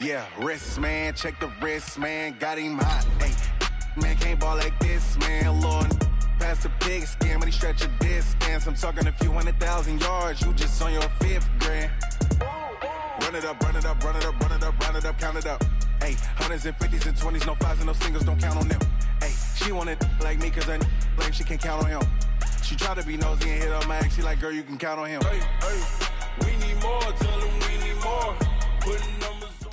Yeah, wrist, man, check the wrist, man, got him hot. Hey, man, can't ball like this, man. Lord, past the pig skin, when he stretch a distance. I'm talking a few 100,000 yards, you just on your 5th grand. Run it up, run it up, run it up, run it up, run it up, count it up. Hey, hundreds and 50s and 20s, no 5s and no singles, don't count on them. Hey, she wanted like me, cause I blame she can't count on him. She tried to be nosy and hit up my ex, she like, girl, you can count on him. Hey, hey, we need more, tell them we need more. Putting numbers on.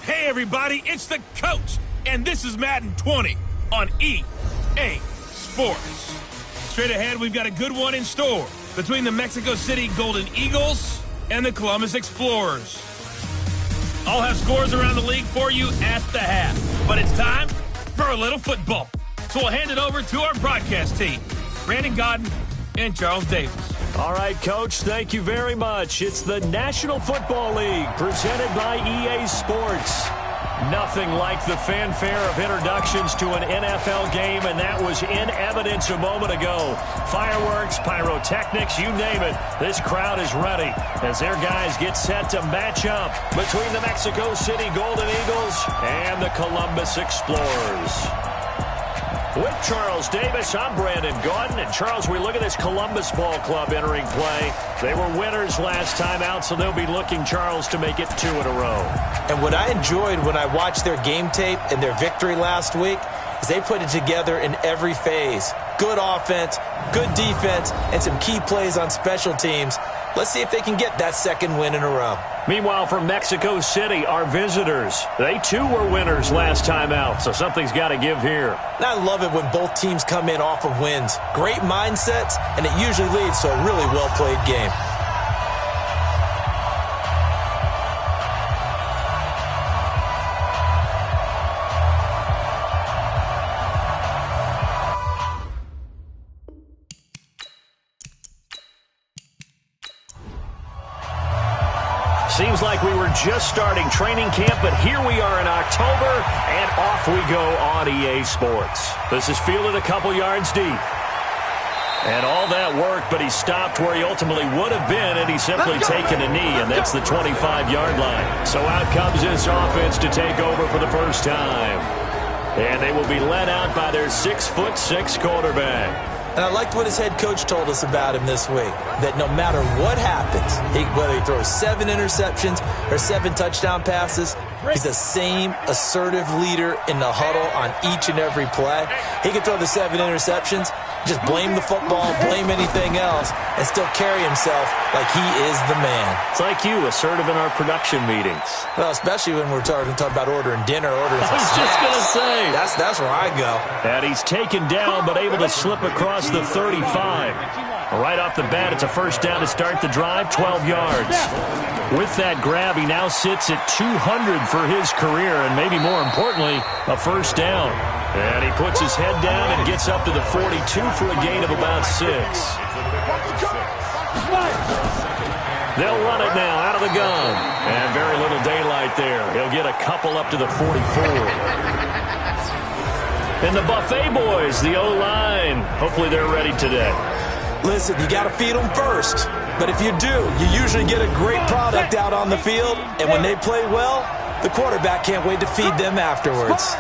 Hey everybody, it's the coach, and this is Madden 20 on EA Sports. Straight ahead, we've got a good one in store between the Mexico City Golden Eagles and the Columbus Explorers. I'll have scores around the league for you at the half, but it's time for a little football. So we'll hand it over to our broadcast team, Brandon Godden and Charles Davis. All right, Coach, thank you very much. It's the National Football League presented by EA Sports. Nothing like the fanfare of introductions to an NFL game, and that was in evidence a moment ago. Fireworks, pyrotechnics, you name it. This crowd is ready as their guys get set to match up between the Mexico City Golden Eagles and the Columbus Explorers. With Charles Davis, I'm Brandon Gaudin. And Charles, we look at this Columbus Ball Club entering play. They were winners last time out, so they'll be looking, Charles, to make it 2 in a row. And what I enjoyed when I watched their game tape and their victory last week is they put it together in every phase. Good offense, good defense, and some key plays on special teams. Let's see if they can get that 2nd win in a row. Meanwhile, from Mexico City, our visitors, they too were winners last time out, so something's got to give here. And I love it when both teams come in off of wins. Great mindsets, and it usually leads to a really well-played game. Seems like we were just starting training camp, but here we are in October, and off we go on EA Sports. This is fielded a couple yards deep. And all that work, but he stopped where he ultimately would have been, and he's simply taken a knee, and that's the 25-yard line. So out comes this offense to take over for the first time. And they will be led out by their 6'6" quarterback. And I liked what his head coach told us about him this week, that no matter what happens, whether he throws 7 interceptions or 7 touchdown passes, he's the same assertive leader in the huddle on each and every play. He can throw the 7 interceptions, just blame the football, blame anything else, and still carry himself like he is the man. It's like you, assertive in our production meetings. Well, especially when we're talking about ordering dinner, ordering I was just going to say. That's where I go. And he's taken down, but able to slip across the 35. Right off the bat, it's a first down to start the drive, 12 yards. With that grab, he now sits at 200 for his career, and maybe more importantly, a first down. And he puts his head down and gets up to the 42 for a gain of about 6. They'll run it now out of the gun. And very little daylight there. He'll get a couple up to the 44. And the Buffet boys, the O-line, hopefully they're ready today. Listen, you got to feed them first. But if you do, you usually get a great product out on the field. And when they play well, the quarterback can't wait to feed them afterwards.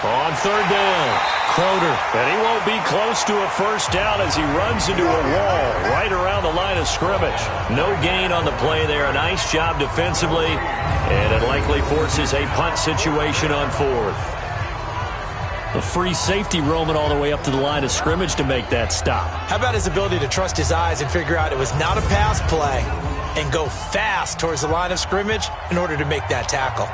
On third down, Croner. And he won't be close to a first down as he runs into a wall right around the line of scrimmage. No gain on the play there. A nice job defensively. And it likely forces a punt situation on 4th. The free safety roaming all the way up to the line of scrimmage to make that stop. How about his ability to trust his eyes and figure out it was not a pass play and go fast towards the line of scrimmage in order to make that tackle.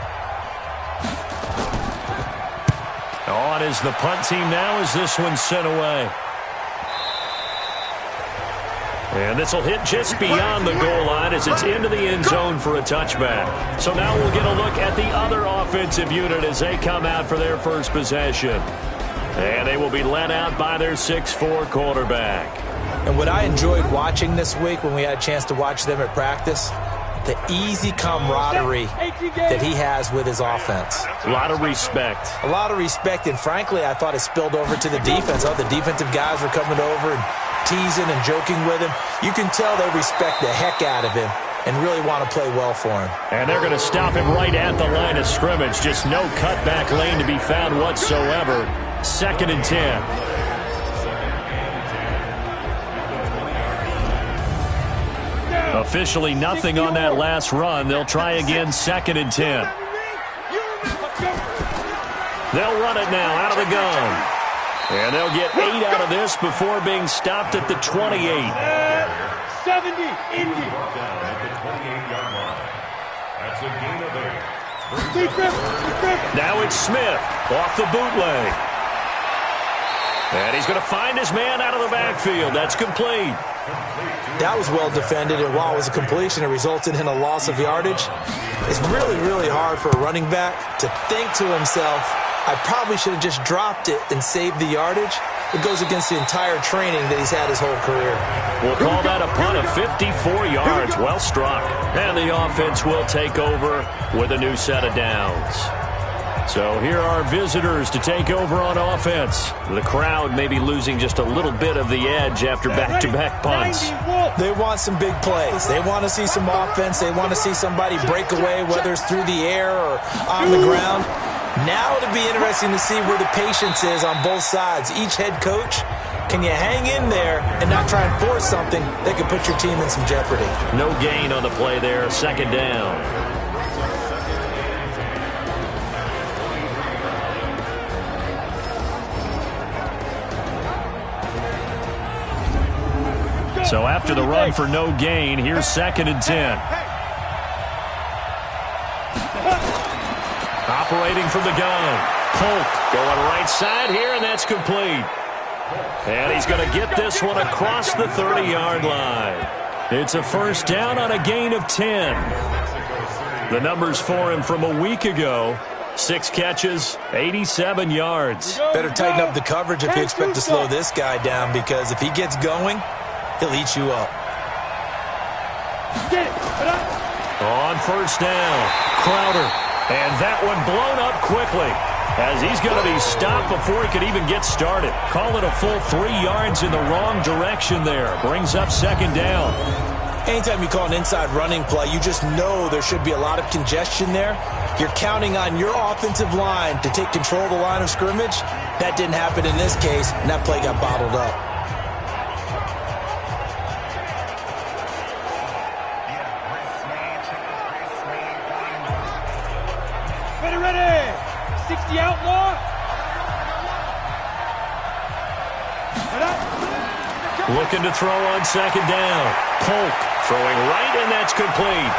On is the punt team now as this one's sent away. And this will hit just beyond the goal line as it's into the end zone for a touchback. So now we'll get a look at the other offensive unit as they come out for their first possession. And they will be led out by their 6'4" quarterback. And what I enjoyed watching this week when we had a chance to watch them at practice, the easy camaraderie that he has with his offense. A lot of respect. A lot of respect, and frankly, I thought it spilled over to the defense. The defensive guys were coming over and teasing and joking with him. You can tell they respect the heck out of him and really want to play well for him. And they're going to stop him right at the line of scrimmage. Just no cutback lane to be found whatsoever. 2nd and 10. Officially nothing on that last run. They'll try again, 2nd and 10. They'll run it now out of the gun. And they'll get 8 out of this before being stopped at the 28. 70, Indy. Now it's Smith off the bootleg. And he's going to find his man out of the backfield. That's complete. That was well defended, and while it was a completion, it resulted in a loss of yardage. It's really, really hard for a running back to think to himself, I probably should have just dropped it and saved the yardage. It goes against the entire training that he's had his whole career. We'll call that a punt of 54 yards. Well struck. And the offense will take over with a new set of downs. So here are visitors to take over on offense. The crowd may be losing just a little bit of the edge after back-to-back punts. They want some big plays. They want to see some offense. They want to see somebody break away, whether it's through the air or on the ground. Now it'll be interesting to see where the patience is on both sides. Each head coach, can you hang in there and not try and force something that could put your team in some jeopardy? No gain on the play there. 2nd down. So after the run for no gain, here's 2nd and 10. Operating from the gun. Polk going right side here, and that's complete. And he's going to get this one across the 30-yard line. It's a first down on a gain of 10. The numbers for him from a week ago. 6 catches, 87 yards. Better tighten up the coverage if you expect to slow this guy down, because if he gets going, he'll eat you up. On first down, Crowder. And that one blown up quickly as he's going to be stopped before he could even get started. Call it a full 3 yards in the wrong direction there. Brings up 2nd down. Anytime you call an inside running play, you just know there should be a lot of congestion there. You're counting on your offensive line to take control of the line of scrimmage. That didn't happen in this case, and that play got bottled up. Ready. 60 outlaw. Looking to throw on 2nd down. Polk throwing right, and that's complete.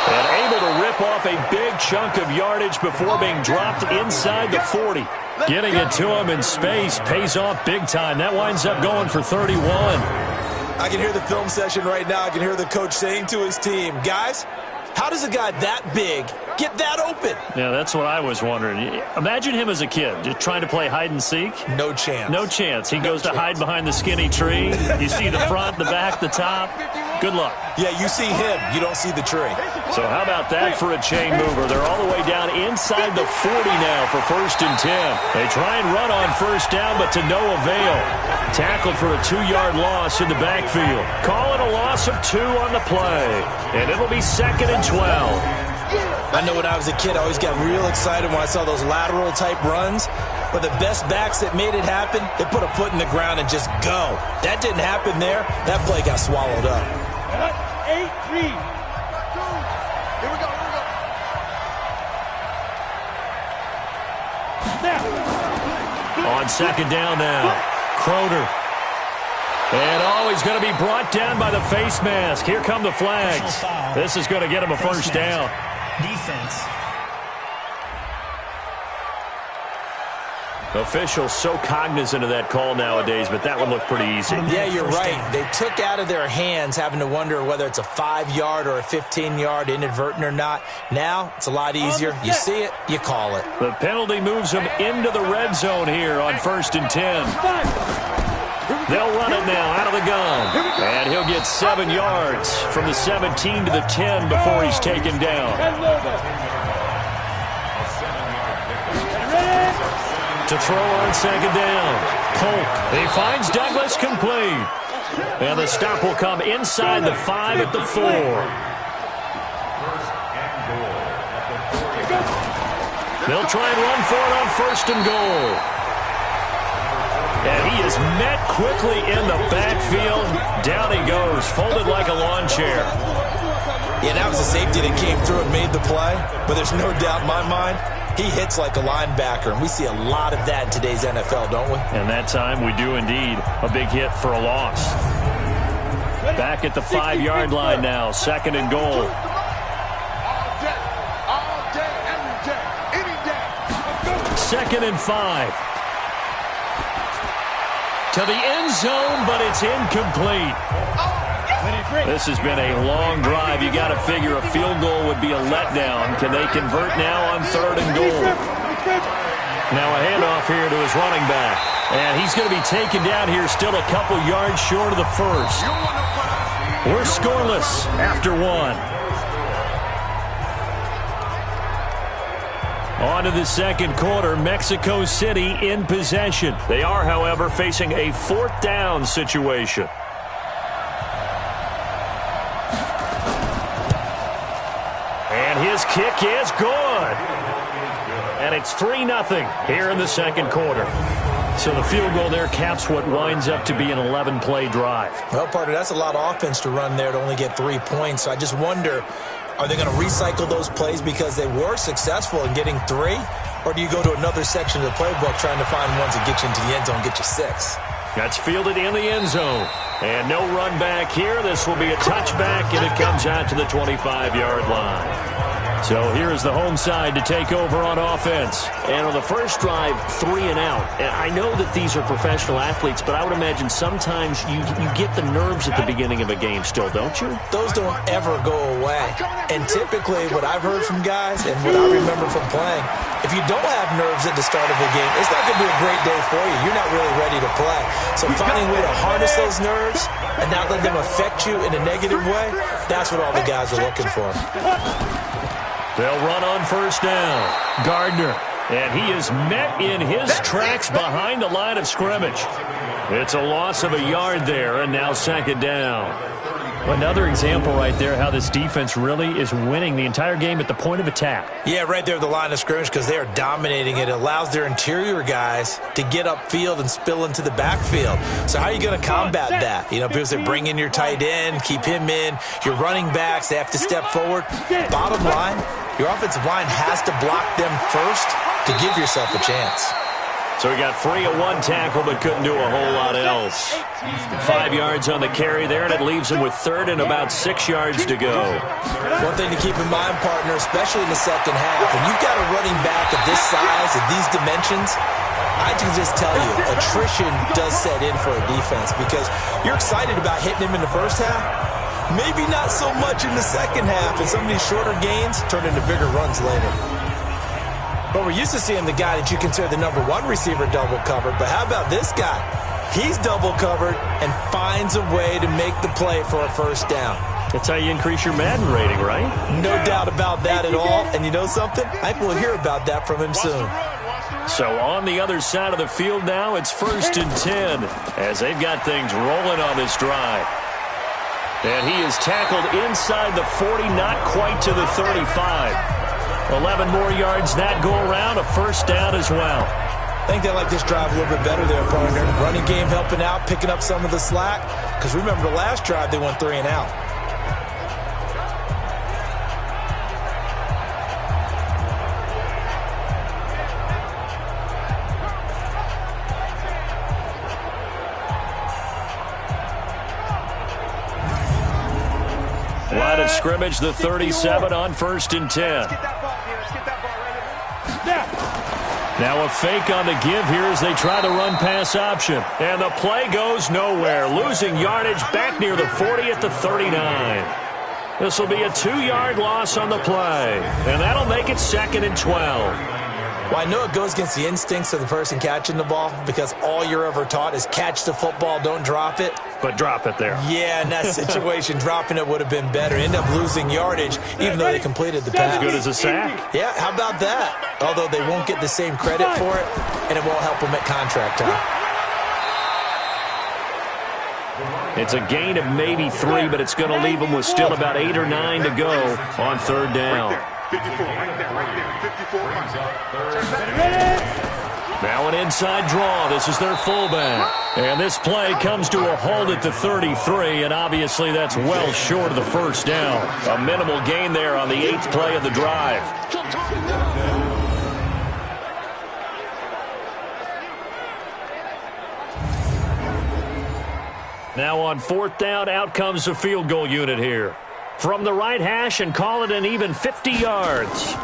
And able to rip off a big chunk of yardage before being dropped inside the 40. Getting it to him in space pays off big time. That winds up going for 31. I can hear the film session right now. I can hear the coach saying to his team, guys, how does a guy that big get that open? Yeah, that's what I was wondering. Imagine him as a kid, just trying to play hide and seek. No chance. No chance. He goes to hide behind the skinny tree. You see the front, the back, the top. Good luck. Yeah, you see him. You don't see the tree. So how about that for a chain mover? They're all the way down inside the 40 now for 1st and 10. They try and run on first down, but to no avail. Tackled for a 2-yard loss in the backfield. Call it a loss of 2 on the play. And it'll be 2nd and 12. I know when I was a kid, I always got real excited when I saw those lateral-type runs. But the best backs that made it happen, they put a foot in the ground and just go. That didn't happen there. That play got swallowed up. 8-3. Here we go. On 2nd down now, Crowder. And he's going to be brought down by the face mask. Here come the flags. This is going to get him a first down. Defense. Officials so cognizant of that call nowadays, but that one looked pretty easy. Yeah, you're right. They took out of their hands having to wonder whether it's a 5-yard or a 15-yard inadvertent or not. Now, it's a lot easier. You see it, you call it. The penalty moves him into the red zone here on 1st and 10. They'll run it now out of the gun. And he'll get 7 yards from the 17 to the 10 before he's taken down. To throw on 2nd down. Polk. He finds Douglas complete. And the stop will come inside the 5 at the 4. They'll try and run for it on 1st and goal. And he is met quickly in the backfield. Down he goes, folded like a lawn chair. Yeah, that was a safety that came through and made the play. But there's no doubt in my mind, he hits like a linebacker. And we see a lot of that in today's NFL, don't we? And that time we do indeed. A big hit for a loss. Back at the 5-yard line now. 2nd and goal. All day, every day, any day. 2nd and 5. To the end zone, but it's incomplete. This has been a long drive. You got to figure a field goal would be a letdown. Can they convert now on 3rd and goal? Now a handoff here to his running back. And he's going to be taken down here still a couple yards short of the 1st. We're scoreless after 1. On to the 2nd quarter, Mexico City in possession. They are, however, facing a 4th down situation. And his kick is good. And it's 3-0 here in the 2nd quarter. So the field goal there caps what winds up to be an 11-play drive. Well, partner, that's a lot of offense to run there to only get 3 points. So I just wonder, are they going to recycle those plays because they were successful in getting 3? Or do you go to another section of the playbook trying to find ones that get you into the end zone and get you 6? That's fielded in the end zone. And no run back here. This will be a touchback, and it comes out to the 25-yard line. So here's the home side to take over on offense. And on the first drive, 3 and out. And I know that these are professional athletes, but I would imagine sometimes you get the nerves at the beginning of a game still, don't you? Those don't ever go away. And typically what I've heard from guys and what I remember from playing, if you don't have nerves at the start of a game, it's not going to be a great day for you. You're not really ready to play. So finding a way to harness those nerves and not let them affect you in a negative way, that's what all the guys are looking for. They'll run on 1st down. Gardner. And he is met in his tracks behind the line of scrimmage. It's a loss of a yard there, and now 2nd down. Another example right there how this defense really is winning the entire game at the point of attack. Yeah, right there at the line of scrimmage because they are dominating it. It allows their interior guys to get upfield and spill into the backfield. So how are you going to combat that? You know, because they bring in your tight end, keep him in. Your running backs, they have to step forward. Bottom line, your offensive line has to block them first to give yourself a chance. So he got free of 1 tackle but couldn't do a whole lot else. 5 yards on the carry there, and it leaves him with 3rd and about 6 yards to go. One thing to keep in mind, partner, especially in the second half, when you've got a running back of this size, of these dimensions, I can just tell you, attrition does set in for a defense because you're excited about hitting him in the first half. Maybe not so much in the second half, and some of these shorter gains turn into bigger runs later. But we're used to seeing the guy that you consider the number 1 receiver double covered. But how about this guy? He's double covered and finds a way to make the play for a 1st down. That's how you increase your Madden rating, right? No doubt about that at all. And you know something? I think we'll hear about that from him soon. So on the other side of the field now, it's 1st and 10 as they've got things rolling on this drive. And he is tackled inside the 40, not quite to the 35. 11 more yards that go around, a 1st down as well. I think they like this drive a little bit better there, partner. Running game helping out, picking up some of the slack. Because remember the last drive, they went 3 and out. Line of scrimmage, the 37 on 1st and 10. Now a fake on the give here as they try the run-pass option. And the play goes nowhere. Losing yardage back near the 40 at the 39. This will be a 2-yard loss on the play. And that'll make it 2nd and 12. Well, I know it goes against the instincts of the person catching the ball because all you're ever taught is catch the football, don't drop it. But drop it there. Yeah, in that situation, dropping it would have been better. End up losing yardage, even though they completed the pass. As good as a sack. Yeah, how about that? Although they won't get the same credit for it, and it won't help them at contract time. It's a gain of maybe 3, but it's going to leave them with still about 8 or 9 to go on third down. 54, right there, 54. Now an inside draw. This is their fullback. And this play comes to a halt at the 33, and obviously that's well short of the first down. A minimal gain there on the 8th play of the drive. Now on 4th down, out comes the field goal unit here. From the right hash and call it an even 50 yards.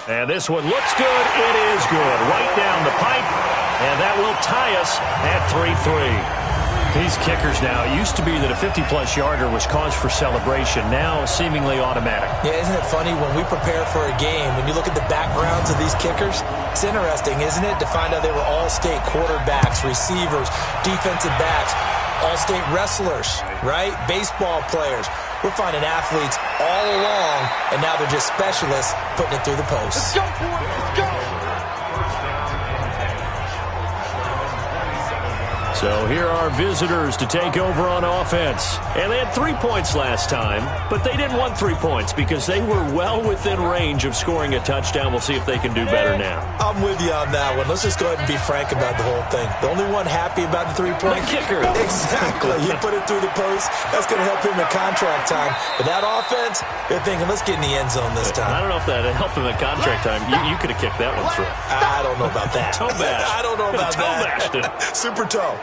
And this one looks good. It is good. Right down the pipe. And that will tie us at 3-3. These kickers now, it used to be that a 50-plus yarder was cause for celebration. Now seemingly automatic. Yeah, isn't it funny when we prepare for a game, when you look at the backgrounds of these kickers, it's interesting, isn't it, to find out they were all-state quarterbacks, receivers, defensive backs, all-state wrestlers, right? Baseball players. We're finding athletes all along, and now they're just specialists putting it through the post. Let's go for it. Let's go. So here are visitors to take over on offense. And they had 3 points last time, but they didn't want 3 points because they were well within range of scoring a touchdown. We'll see if they can do better now. I'm with you on that one. Let's just go ahead and be frank about the whole thing. The only one happy about the 3-point kicker. Exactly. You put it through the post. That's going to help him in contract time. But that offense, they're thinking, let's get in the end zone this time. I don't know if that helped him in contract time. You could have kicked that one through. I don't know about that. Toe bash. I don't know about toe bashed it. Super toe.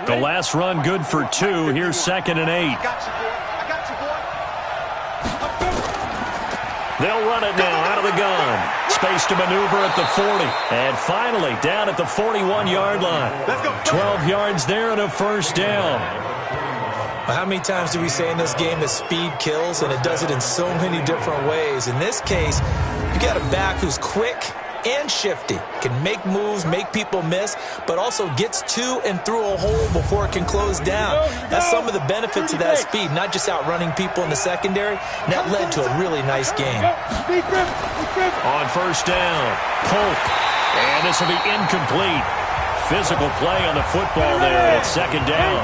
The last run good for 2. Here's 2nd and 8. I got you, boy. I got you, boy. They'll run it now out of the gun. Space to maneuver at the 40. And finally down at the 41-yard line. 12 yards there and a first down. How many times do we say in this game that speed kills, and it does it in so many different ways? In this case, you got a back who's quick and shifty, can make moves, make people miss, but also gets to and through a hole before it can close down. That's some of the benefits of that speed, not just outrunning people in the secondary, and that led to a really nice game. On first down, Polk, and this will be incomplete. Physical play on the football there at 2nd down.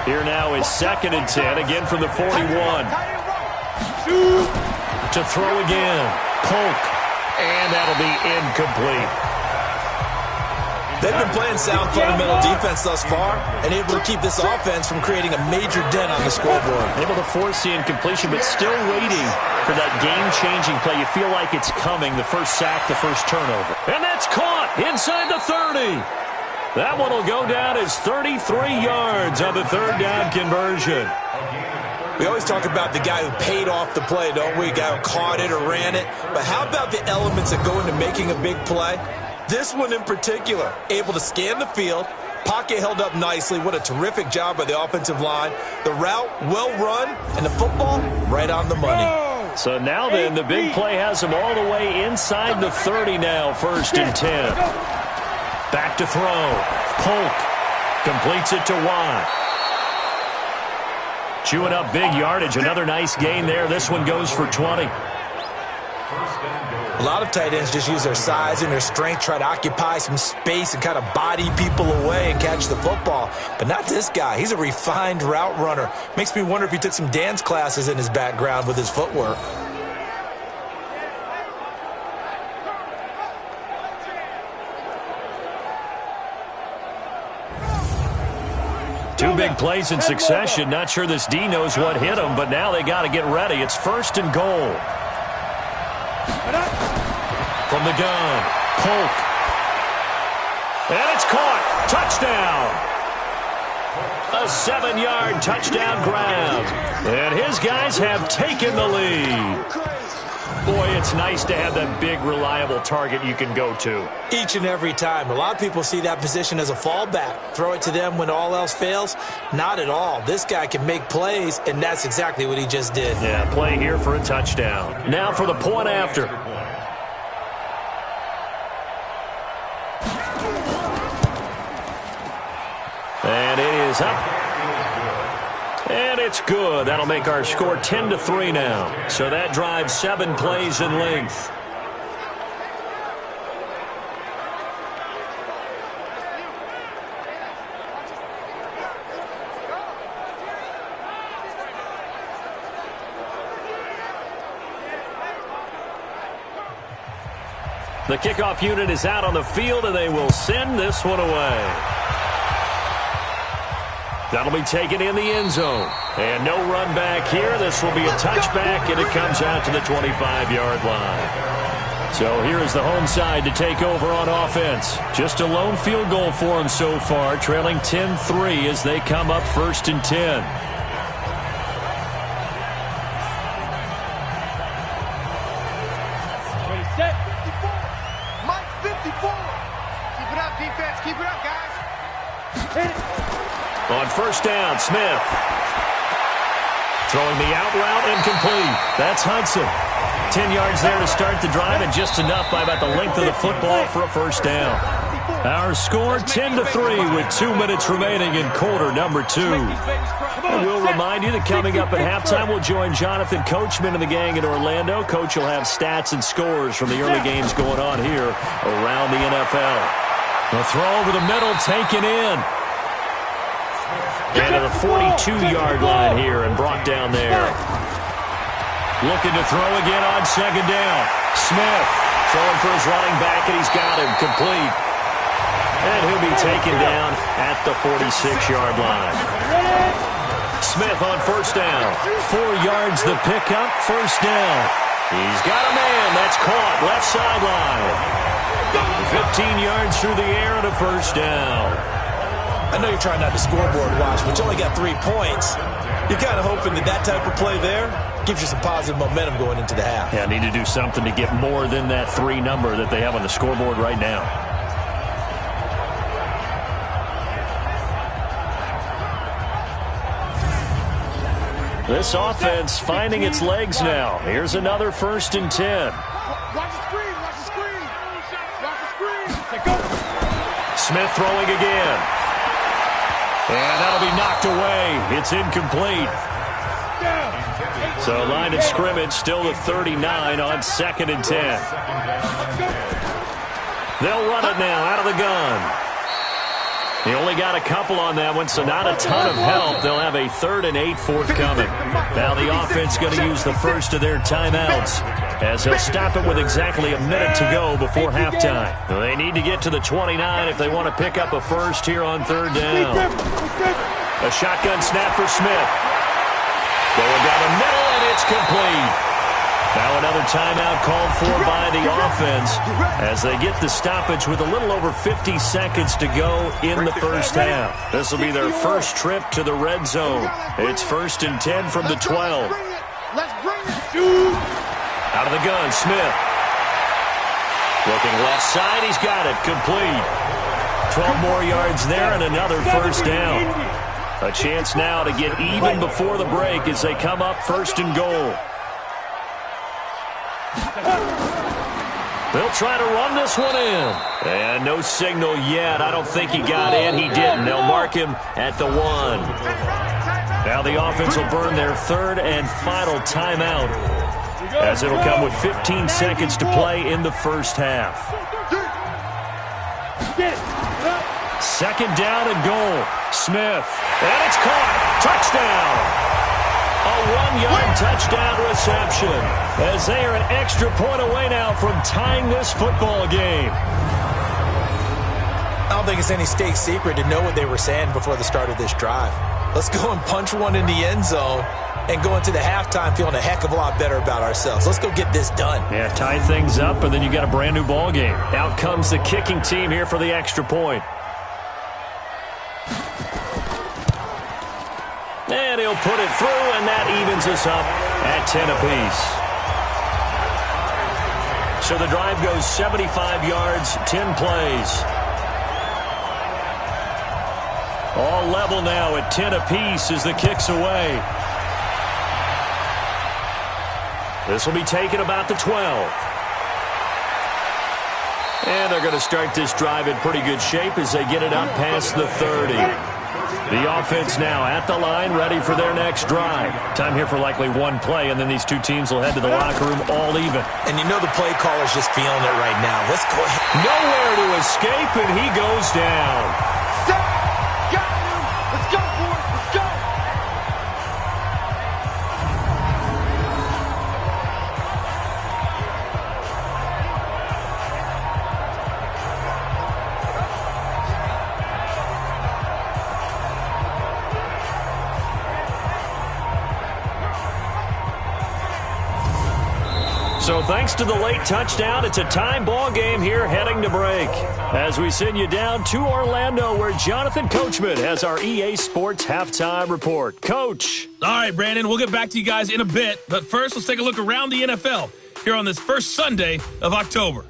Here now is 2nd and 10, again from the 41. To throw again, Polk, and that'll be incomplete. They've been playing sound fundamental defense thus far and able to keep this offense from creating a major dent on the scoreboard. Able to force the incompletion, but still waiting for that game-changing play. You feel like it's coming, the first sack, the first turnover. And that's caught inside the 30. That one will go down as 33 yards on the 3rd down conversion. We always talk about the guy who paid off the play, don't we? The guy who caught it or ran it. But how about the elements that go into making a big play? This one in particular, able to scan the field, pocket held up nicely. What a terrific job by the offensive line. The route, well run, and the football, right on the money. So now then, the big play has them all the way inside the 30 now, 1st and 10. Back to throw. Polk completes it to Watt. Chewing up big yardage. Another nice gain there. This one goes for 20. A lot of tight ends just use their size and their strength, try to occupy some space and kind of body people away and catch the football. But not this guy. He's a refined route runner. Makes me wonder if he took some dance classes in his background with his footwork. Two big plays in succession. Not sure this D knows what hit him, but now they got to get ready. It's 1st and goal. From the gun, Polk. And it's caught. Touchdown. A 7-yard touchdown grab. And his guys have taken the lead. Boy, it's nice to have that big, reliable target you can go to. Each and every time. A lot of people see that position as a fallback. Throw it to them when all else fails. Not at all. This guy can make plays, and that's exactly what he just did. Yeah, play here for a touchdown. Now for the point after. And it is up. And it's good. That'll make our score 10-3 now. So that drives 7 plays in length. The kickoff unit is out on the field, and they will send this one away. That'll be taken in the end zone. And no run back here. This will be a touchback, and it comes out to the 25-yard line. So here is the home side to take over on offense. Just a lone field goal for them so far, trailing 10-3 as they come up 1st and 10. On 1st down, Smith. Throwing the out route, incomplete. That's Hudson. 10 yards there to start the drive, and just enough by about the length of the football for a 1st down. Our score 10-3 with 2 minutes remaining in quarter number 2. And we'll remind you that coming up at halftime, we'll join Jonathan Coachman and the gang in Orlando. Coach will have stats and scores from the early games going on here around the NFL. The throw over the middle, taken in. And to the 42-yard line here and brought down there. Looking to throw again on 2nd down. Smith throwing for his running back, and he's got him complete. And he'll be taken down at the 46-yard line. Smith on 1st down. 4 yards the pickup, 1st down. He's got a man. That's caught. Left sideline. 15 yards through the air and a 1st down. I know you're trying not to scoreboard watch, but you only got 3 points. You're kind of hoping that type of play there gives you some positive momentum going into the half. Yeah, need to do something to get more than that 3 number that they have on the scoreboard right now. This offense finding its legs now. Here's another 1st and 10. Watch the screen, watch the screen. Watch the screen. Smith throwing again. And that'll be knocked away. It's incomplete. So line of scrimmage still the 39 on 2nd and 10. They'll run it now out of the gun. He only got a couple on that one, so not a ton of help. They'll have a 3rd and 8 forthcoming. Now the offense going to use the first of their timeouts as they'll stop it with exactly a minute to go before halftime. They need to get to the 29 if they want to pick up a first here on 3rd down. A shotgun snap for Smith. Going down the middle, and it's complete. Now another timeout called for by the offense as they get the stoppage with a little over 50 seconds to go in the 1st half. This will be their first trip to the red zone. It's 1st and 10 from the 12. Out of the gun, Smith. Looking left side, he's got it, complete. 12 more yards there and another 1st down. A chance now to get even before the break as they come up 1st and goal. They'll try to run this one in. And no signal yet. I don't think he got in. He didn't. They'll mark him at the 1. Now the offense will burn their 3rd and final timeout as it'll come with 15 seconds to play in the 1st half. 2nd down and goal. Smith. And it's caught. Touchdown. A 1-yard touchdown reception as they are an extra point away now from tying this football game. I don't think it's any state secret to know what they were saying before the start of this drive. Let's go and punch one in the end zone and go into the halftime feeling a heck of a lot better about ourselves. Let's go get this done. Yeah, tie things up, and then you got a brand new ball game. Out comes the kicking team here for the extra point. And he'll put it through, and that evens us up at 10 apiece. So the drive goes 75 yards, 10 plays. All level now at 10 apiece as the kick's away. This will be taken about the 12. And they're going to start this drive in pretty good shape as they get it up past the 30. The offense now at the line, ready for their next drive. Time here for likely one play, and then these two teams will head to the locker room all even. And you know the play caller's just feeling it right now. Let's go ahead. Nowhere to escape, and he goes down. Got him. Let's go, boys. Let's go. So thanks to the late touchdown, it's a time ball game here heading to break. As we send you down to Orlando, where Jonathan Coachman has our EA Sports halftime report. Coach. All right, Brandon, we'll get back to you guys in a bit. But first, let's take a look around the NFL here on this first Sunday of October.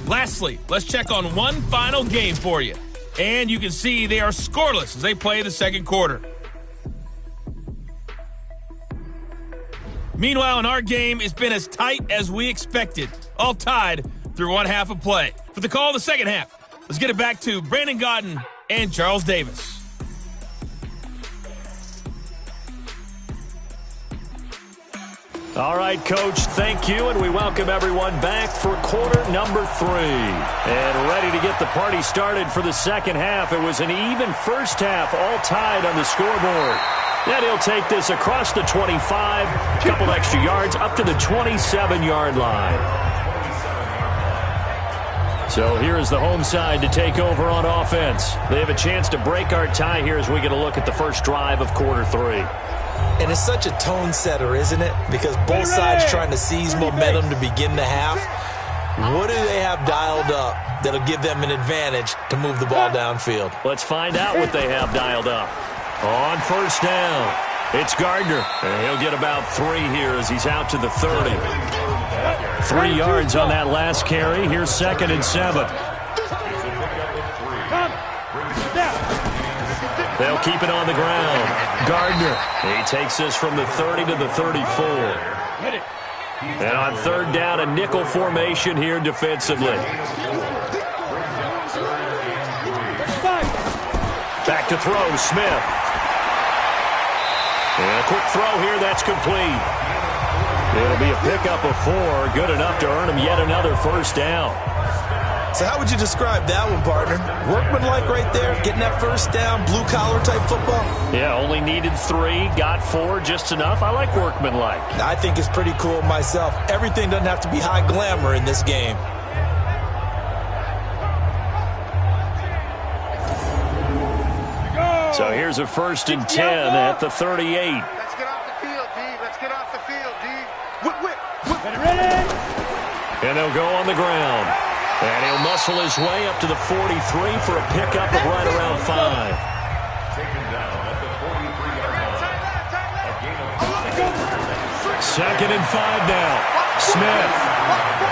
Lastly, let's check on one final game for you. And you can see they are scoreless as they play the second quarter. Meanwhile, in our game, it's been as tight as we expected, all tied through one half of play. For the call of the second half, let's get it back to Brandon Godden and Charles Davis. All right, Coach, thank you, and we welcome everyone back for quarter number 3. And ready to get the party started for the second half. It was an even first half, all tied on the scoreboard. Then he'll take this across the 25, a couple extra yards, up to the 27-yard line. So here's the home side to take over on offense. They have a chance to break our tie here as we get a look at the first drive of quarter 3. And it's such a tone setter, isn't it? Because both sides trying to seize momentum to begin the half. What do they have dialed up that'll give them an advantage to move the ball downfield? Let's find out what they have dialed up. On first down, it's Gardner. And he'll get about 3 here as he's out to the 30. 3 yards on that last carry. Here's 2nd and 7. They'll keep it on the ground. Gardner, he takes this from the 30 to the 34. And on third down, a nickel formation here defensively. Back to throw, Smith. And a quick throw here, that's complete. It'll be a pickup of 4, good enough to earn him yet another first down. So how would you describe that one, partner? Workmanlike right there, getting that first down, blue-collar type football? Yeah, only needed 3, got 4, just enough. I like workmanlike. I think it's pretty cool myself. Everything doesn't have to be high glamour in this game. So here's a 1st and 10 at the 38. Let's get off the field, D. Let's get off the field, D. Whip. Ready? And they'll go on the ground. And he'll muscle his way up to the 43 for a pickup of right around 5. Taken down at the 43-yard line. 2nd and 5 now. Smith.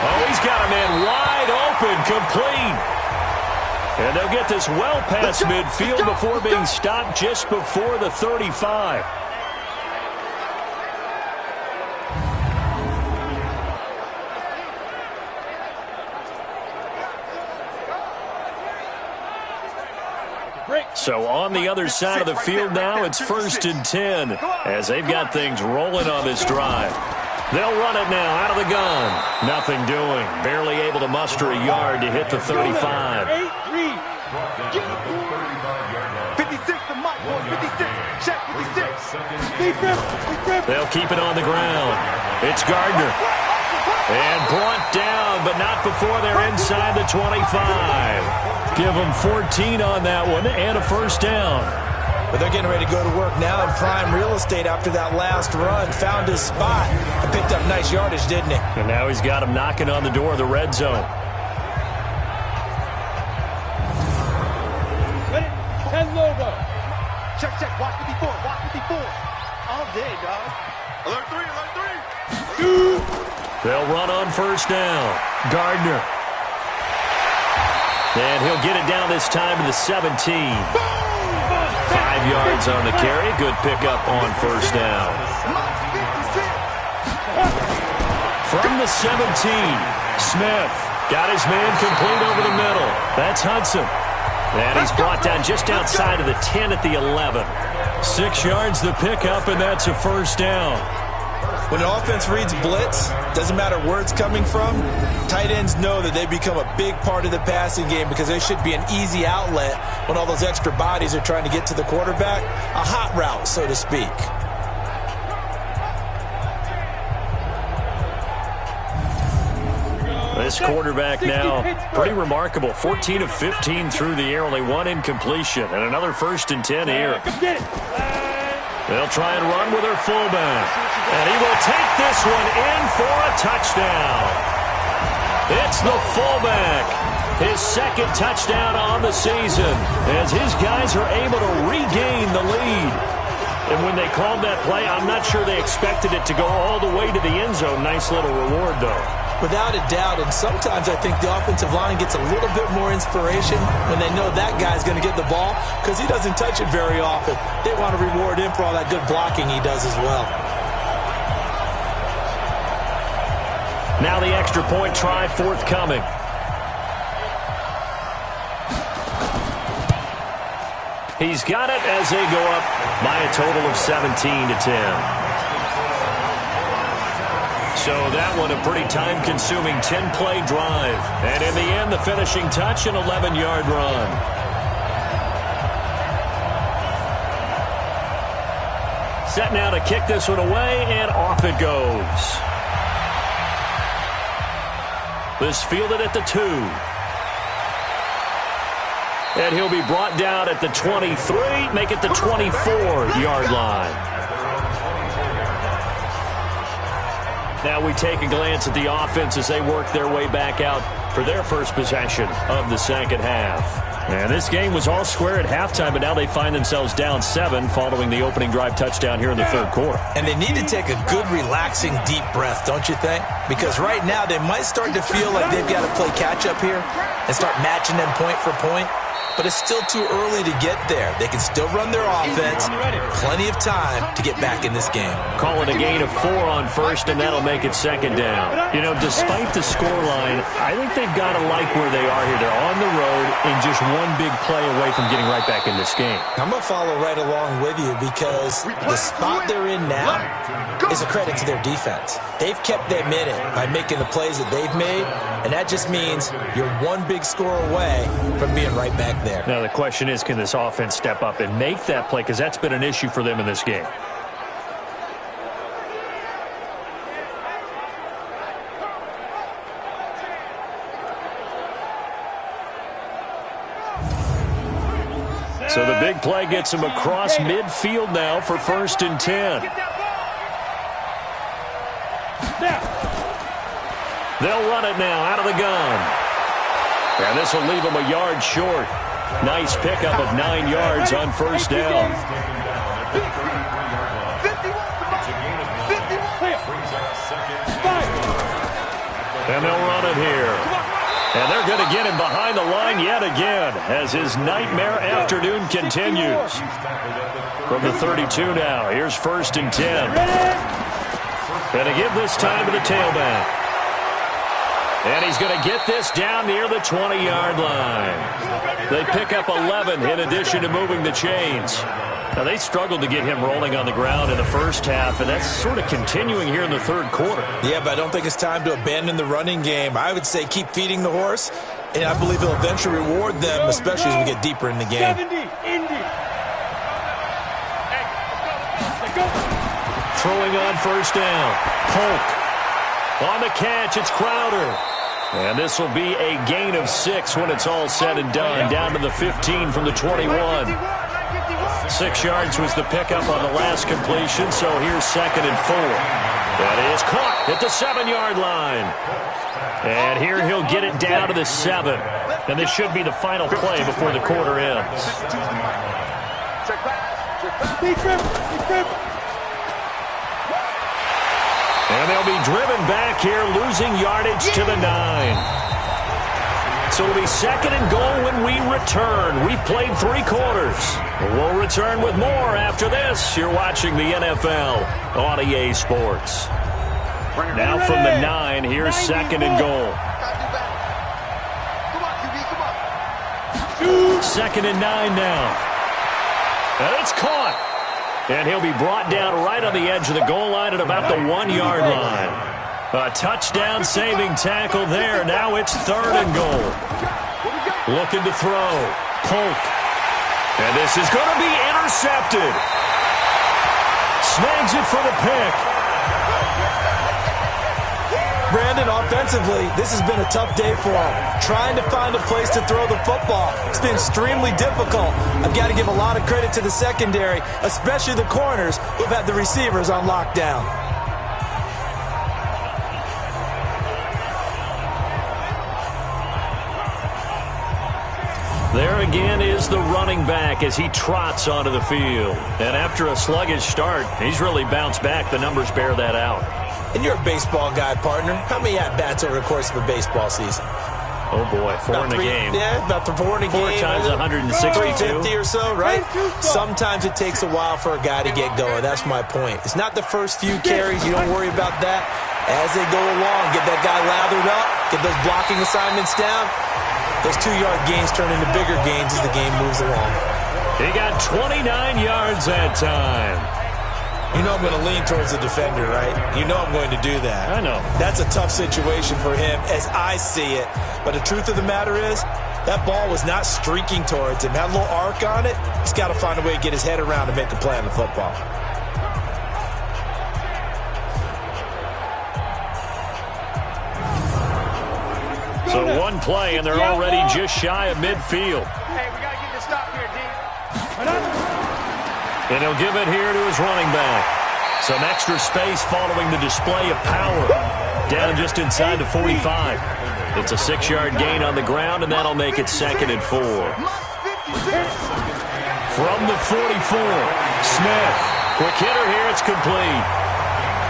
Oh, he's got a man wide open, complete. And they'll get this well past midfield before being stopped just before the 35. So on the other side of the field now, it's 1st and 10 as they've got things rolling on this drive. They'll run it now out of the gun. Nothing doing. Barely able to muster a yard to hit the 35. 56 to Mike, 56. Check 56. They'll keep it on the ground. It's Gardner. And brought down, but not before they're inside the 25. Give them 14 on that one and a first down. But they're getting ready to go to work now in prime real estate after that last run. Found his spot and picked up nice yardage, didn't he? And now he's got him knocking on the door of the red zone. Ready? 10 logo. Check. Watch 54. All day, dog. Alert 3. They'll run on first down. Gardner. And he'll get it down this time to the 17. 5 yards on the carry. Good pickup on first down. From the 17, Smith got his man complete over the middle. That's Hudson. And he's brought down just outside of the 10 at the 11. 6 yards the pickup, and that's a first down. When an offense reads blitz, doesn't matter where it's coming from, tight ends know that they become a big part of the passing game because they should be an easy outlet when all those extra bodies are trying to get to the quarterback. A hot route, so to speak. This quarterback now, pretty remarkable. 14 of 15 through the air, only one incompletion, and another 1st and 10 here. They'll try and run with their fullback. And he will take this one in for a touchdown. It's the fullback. His 2nd touchdown on the season as his guys are able to regain the lead. And when they called that play, I'm not sure they expected it to go all the way to the end zone. Nice little reward, though. Without a doubt, and sometimes I think the offensive line gets a little bit more inspiration when they know that guy's going to get the ball because he doesn't touch it very often. They want to reward him for all that good blocking he does as well. Now the extra point try forthcoming. He's got it as they go up by a total of 17-10. So that one a pretty time-consuming 10-play drive. And in the end, the finishing touch, an 11-yard run. Set now to kick this one away, and off it goes. This fielded at the 2. And he'll be brought down at the 23, make it the 24-yard line. Now we take a glance at the offense as they work their way back out for their first possession of the second half. And this game was all square at halftime, but now they find themselves down 7 following the opening drive touchdown here in the 3rd quarter. And they need to take a good, relaxing, deep breath, don't you think? Because right now they might start to feel like they've got to play catch-up here and start matching them point for point. But it's still too early to get there. They can still run their offense. Plenty of time to get back in this game. Call it a gain of 4 on first, and that'll make it 2nd down. You know, despite the scoreline, I think they've got to like where they are here. They're on the road and just one big play away from getting right back in this game. I'm going to follow right along with you because the spot they're in now is a credit to their defense. They've kept them in it by making the plays that they've made, and that just means you're one big score away from being right back there. Now the question is, can this offense step up and make that play? Because that's been an issue for them in this game. So the big play gets him across midfield now for 1st and 10. They'll run it now out of the gun. And this will leave them a yard short. Nice pickup of 9 yards on first down. And they'll run it here. And they're going to get him behind the line yet again as his nightmare afternoon continues. From the 32 now, here's 1st and 10. And to give this time to the tailback. And he's going to get this down near the 20-yard line. They pick up 11 in addition to moving the chains. Now, they struggled to get him rolling on the ground in the first half, and that's sort of continuing here in the 3rd quarter. Yeah, but I don't think it's time to abandon the running game. I would say keep feeding the horse, and I believe he'll eventually reward them, especially as we get deeper in the game. Throwing on first down. Polk. On the catch, it's Crowder. And this will be a gain of 6 when it's all said and done. Down to the 15 from the 21. 6 yards was the pickup on the last completion, so here's 2nd and 4. That is caught at the 7-yard line. And here he'll get it down to the 7. And this should be the final play before the quarter ends. And they'll be driven back here, losing yardage to the 9. So it'll be 2nd and goal when we return. We've played 3 quarters. We'll return with more after this. You're watching the NFL on EA Sports. Now from the 9, here's 2nd and goal. 2nd and 9 now. And it's caught. And he'll be brought down right on the edge of the goal line at about the 1-yard line. A touchdown-saving tackle there. Now it's 3rd and goal. Looking to throw. Polk. And this is going to be intercepted. Snags it for the pick. Brandon, offensively, this has been a tough day for him. Trying to find a place to throw the football. It's been extremely difficult. I've got to give a lot of credit to the secondary, especially the corners who've had the receivers on lockdown. There again is the running back as he trots onto the field. And after a sluggish start, he's really bounced back. The numbers bear that out. And you're a baseball guy, partner. How many at-bats over the course of a baseball season? Oh, boy, 4 in a game. Yeah, about 4 in a game. 4 times 162. 350 or so, right? Sometimes it takes a while for a guy to get going. That's my point. It's not the first few carries. You don't worry about that. As they go along, get that guy lathered up, get those blocking assignments down. Those 2-yard gains turn into bigger gains as the game moves along. He got 29 yards that time. You know I'm going to lean towards the defender, right? You know I'm going to do that. I know. That's a tough situation for him as I see it. But the truth of the matter is, that ball was not streaking towards him. Had a little arc on it. He's got to find a way to get his head around to make a play on the football. So 1 play, and they're already just shy of midfield. Hey, we got to get this stop here, D. And he'll give it here to his running back. Some extra space following the display of power. Down just inside the 45. It's a 6-yard gain on the ground, and that'll make it 2nd and 4. From the 44, Smith. Quick hitter here, it's complete.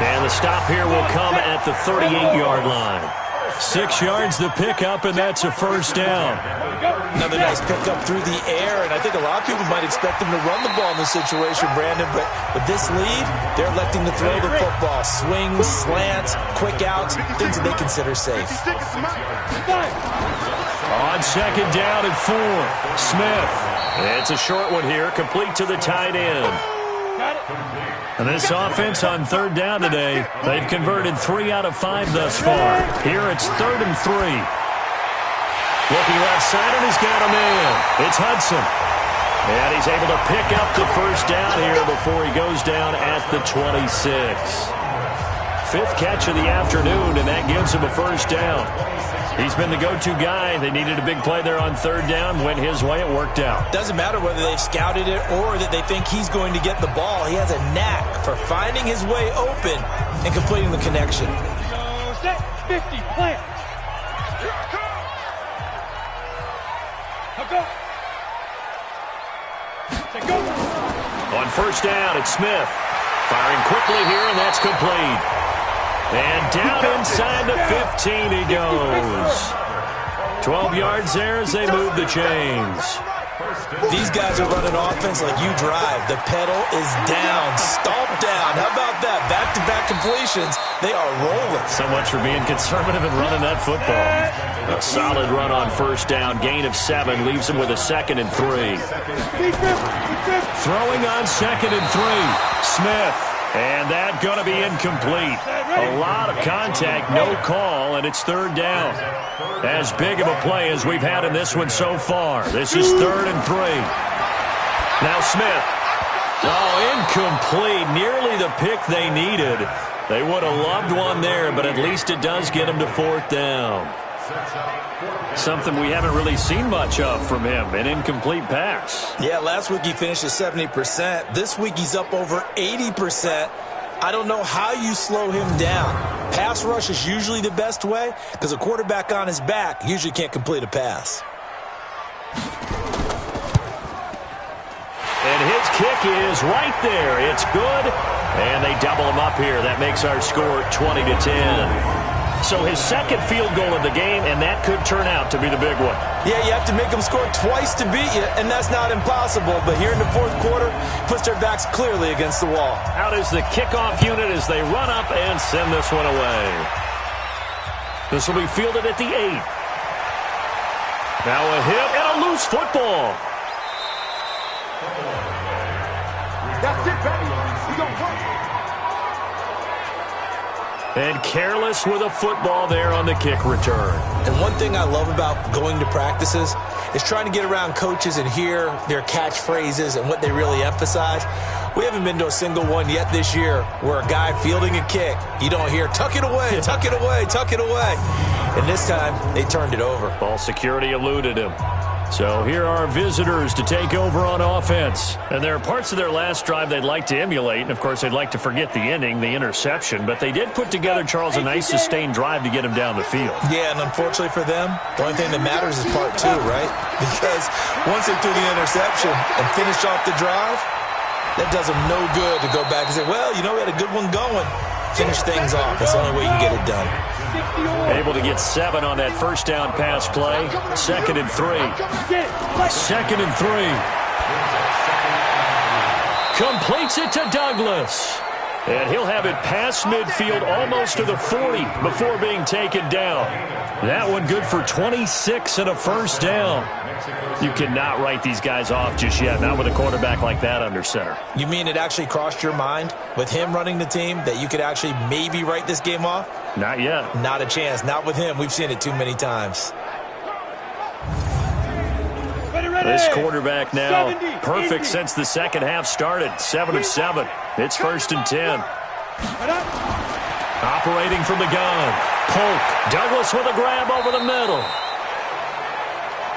And the stop here will come at the 38-yard line. 6 yards the pickup, and that's a 1st down. Another nice pickup through the air, and I think a lot of people might expect him to run the ball in this situation, Brandon, but with this lead, they're electing to throw the football. Swings, slants, quick outs, things that they consider safe. On 2nd down and 4, Smith. It's a short one here, complete to the tight end. And this offense on 3rd down today, they've converted 3 out of 5 thus far. Here it's 3rd and 3. Looking left side, and he's got him in. It's Hudson. And he's able to pick up the 1st down here before he goes down at the 26. 5th catch of the afternoon, and that gives him a 1st down. He's been the go-to guy. They needed a big play there on 3rd down. Went his way. It worked out. Doesn't matter whether they've scouted it or that they think he's going to get the ball. He has a knack for finding his way open and completing the connection. 50, plant. Go. On 1st down, it's Smith. Firing quickly here, and that's complete. And down inside the 15 he goes. 12 yards there as they move the chains. These guys are running offense like you drive. The pedal is down, stomped down. How about that? Back-to-back completions. They are rolling. So much for being conservative and running that football. A solid run on 1st down. Gain of 7 leaves him with a 2nd and 3. Throwing on 2nd and 3. Smith. And that going to be incomplete. A lot of contact, no call, and it's 3rd down. As big of a play as we've had in this one so far. This is 3rd and 3. Now Smith. Oh, incomplete. Nearly the pick they needed. They would have loved one there, but at least it does get them to 4th down. Something we haven't really seen much of from him, an incomplete pass. Yeah, last week he finished at 70%. This week he's up over 80%. I don't know how you slow him down. Pass rush is usually the best way because a quarterback on his back usually can't complete a pass. And his kick is right there. It's good. And they double him up here. That makes our score 20-10. So his second field goal of the game, and that could turn out to be the big one. Yeah, you have to make them score twice to beat you, and that's not impossible. But here in the fourth quarter, puts their backs clearly against the wall. Out is the kickoff unit as they run up and send this one away. This will be fielded at the 8. Now a hit and a loose football. That's it, baby. We gonna work. And careless with a football there on the kick return. And one thing I love about going to practices is trying to get around coaches and hear their catchphrases and what they really emphasize. We haven't been to a single one yet this year where a guy fielding a kick, you don't hear, tuck it away, tuck it away, tuck it away. And this time, they turned it over. Ball security eluded him. So here are visitors to take over on offense. And there are parts of their last drive they'd like to emulate. And, of course, they'd like to forget the ending, the interception. But they did put together, Charles, a nice sustained drive to get him down the field. Yeah, and unfortunately for them, the only thing that matters is part 2, right? Because once they threw the interception and finished off the drive, that does them no good to go back and say, well, you know, we had a good one going. Finish things off. That's the only way you can get it done. Able to get 7 on that first down pass play. 2nd and 3. 2nd and 3. Completes it to Douglas. And he'll have it past midfield almost to the 40 before being taken down. That one good for 26 and a first down. You cannot write these guys off just yet, not with a quarterback like that under center. You mean it actually crossed your mind with him running the team that you could actually maybe write this game off? Not yet. Not a chance. Not with him. We've seen it too many times. This quarterback now perfect since the second half started. 7 of 7. It's 1st and 10. Operating from the gun. Polk. Douglas with a grab over the middle.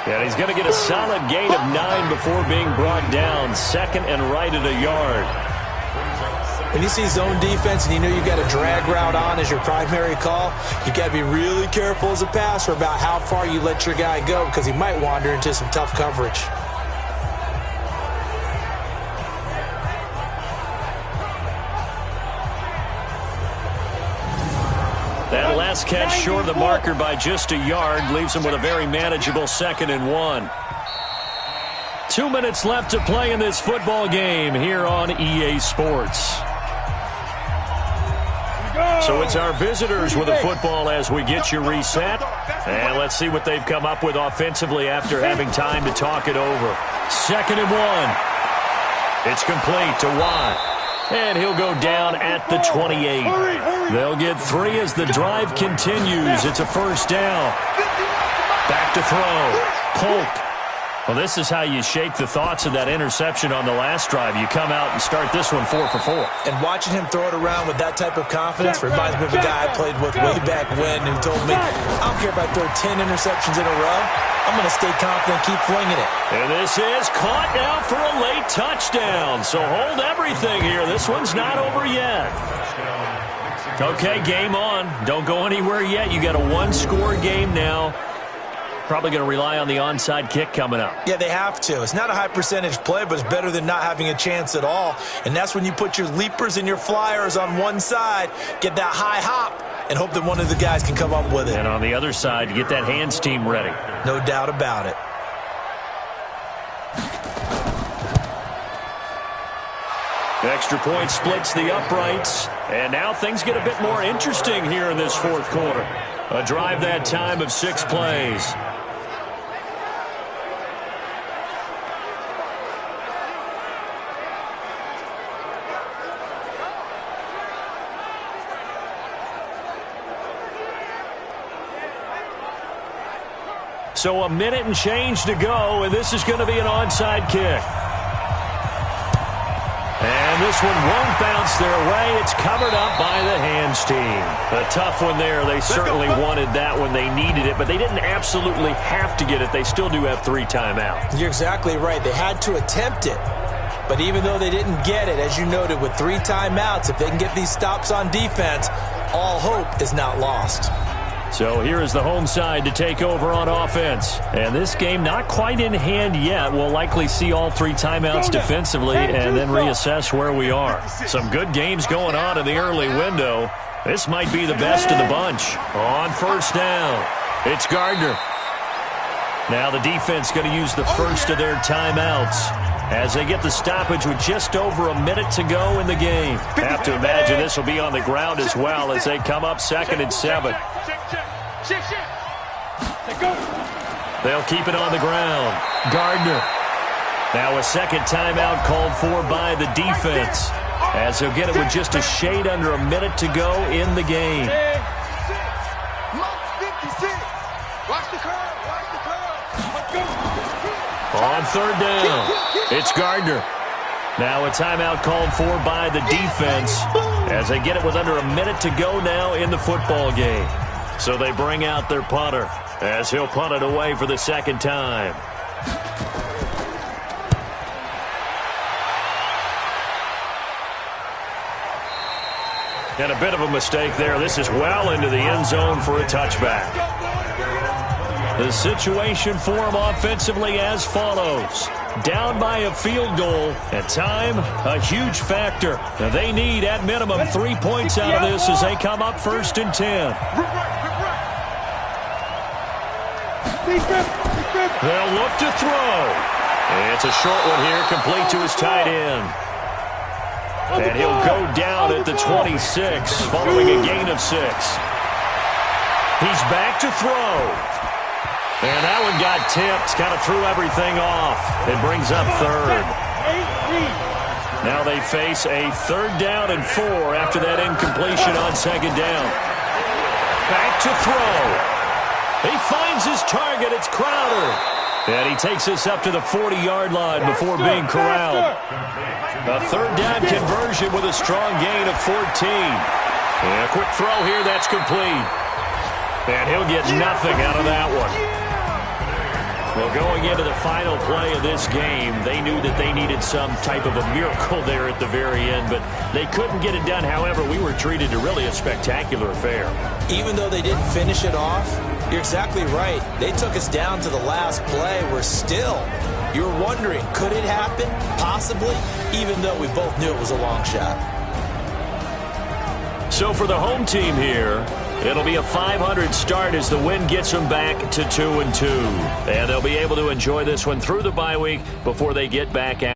And he's going to get a solid gain of 9 before being brought down. 2nd and right at a yard. When you see zone defense and you know you got a drag route on as your primary call, you got to be really careful as a passer about how far you let your guy go because he might wander into some tough coverage. That last catch short of the marker by just a yard leaves him with a very manageable 2nd and 1. 2 minutes left to play in this football game here on EA Sports. So it's our visitors with the football as we get you reset. And let's see what they've come up with offensively after having time to talk it over. 2nd and 1. It's complete to Watt. And he'll go down at the 28. They'll get 3 as the drive continues. It's a first down. Back to throw. Polk. Well, this is how you shake the thoughts of that interception on the last drive. You come out and start this one 4 for 4. And watching him throw it around with that type of confidence reminds me of a guy I played with way back when who told me, I don't care if I throw 10 interceptions in a row. I'm going to stay confident, keep flinging it. And this is caught now for a late touchdown. So hold everything here. This one's not over yet. Okay, game on. Don't go anywhere yet. You got a 1-score game now. Probably going to rely on the onside kick coming up. Yeah, they have to. It's not a high percentage play, but it's better than not having a chance at all. And that's when you put your leapers and your flyers on one side, get that high hop, and hope that one of the guys can come up with it. And on the other side, get that hands team ready. No doubt about it. Extra point splits the uprights. And now things get a bit more interesting here in this fourth quarter. A drive that time of 6 plays. So a minute and change to go, and this is going to be an onside kick. And this one won't bounce their way. It's covered up by the hands team. A tough one there. They certainly wanted that when they needed it, but they didn't absolutely have to get it. They still do have 3 timeouts. You're exactly right. They had to attempt it. But even though they didn't get it, as you noted, with 3 timeouts, if they can get these stops on defense, all hope is not lost. So here is the home side to take over on offense. And this game not quite in hand yet. We'll likely see all 3 timeouts defensively and then reassess where we are. Some good games going on in the early window. This might be the best of the bunch. On first down, it's Gardner. Now the defense going to use the first of their timeouts as they get the stoppage with just over a minute to go in the game. Have to imagine this will be on the ground as well as they come up 2nd and 7. They'll keep it on the ground. Gardner. Now a second timeout called for by the defense as they'll get it with just a shade under a minute to go in the game. On third down, it's Gardner. Now a timeout called for by the defense as they get it with under a minute to go now in the football game. So they bring out their punter as he'll punt it away for the second time. And a bit of a mistake there. This is well into the end zone for a touchback. The situation for them offensively as follows. Down by a field goal, and time, a huge factor. Now they need, at minimum, 3 points out of this as they come up 1st and 10. They'll look to throw. It's a short one here, complete to his tight end. And he'll go down at the 26 following a gain of 6. He's back to throw. And that one got tipped, kind of threw everything off. It brings up 3rd. Now they face a 3rd down and 4 after that incompletion on 2nd down. Back to throw. He finds his target. It's Crowder. And he takes this up to the 40-yard line before being corralled. A 3rd down conversion with a strong gain of 14. And a quick throw here. That's complete. And he'll get nothing out of that one. Well, going into the final play of this game, they knew that they needed some type of a miracle there at the very end, but they couldn't get it done. However, we were treated to really a spectacular affair. Even though they didn't finish it off, you're exactly right. They took us down to the last play. We're still, you're wondering, could it happen? Possibly, even though we both knew it was a long shot. So for the home team here, it'll be a 500 start as the win gets them back to 2-2. And they'll be able to enjoy this one through the bye week before they get back out.